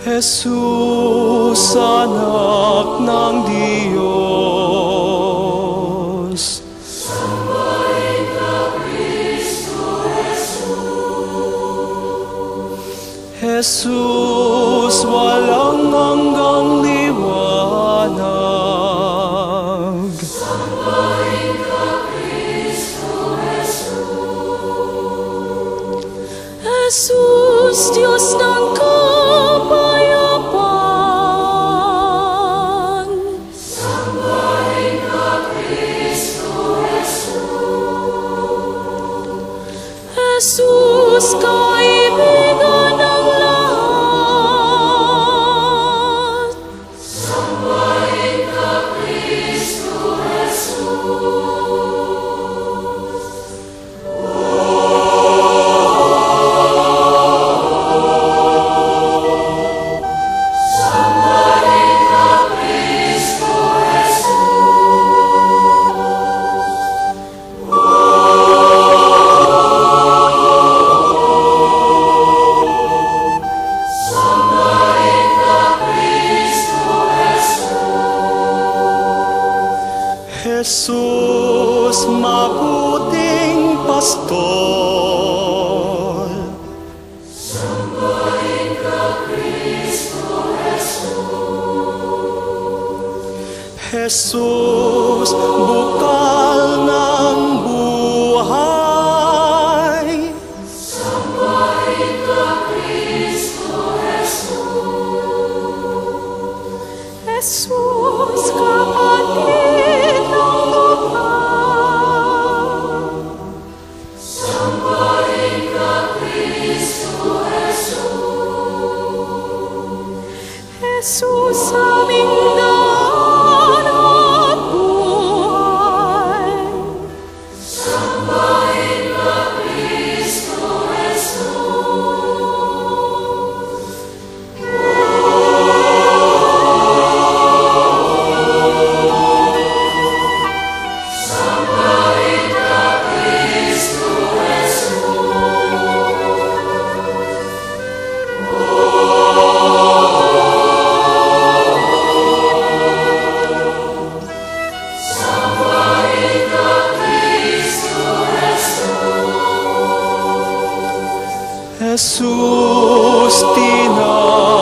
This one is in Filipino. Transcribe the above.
Jesus, anak ng Diyos. Sambahin ka, Kristo Jesus. Jesus, walang hanggang liwanag. Sambahin ka, Kristo Jesus. Jesus, Diyos ng kapayapaan. Sambahin ka, Kristo Jesus. Jesus, kaibigan ng lahat. Sambahin ka, Kristo Jesus. Jesus, mabuting pastor. Sambahin ka, Kristo Jesus. Jesus, bukal ng buhay. Sambahin ka, Kristo Jesus. Jesus, kapatid ng kapal. Sambahin ka, Kristo Jesus. Jesus, aming daan at buhay. Sambahin ka, Kristo Jesus. Sambahin ka, Kristo Sambahin ka, Kristo Jesus, tinawag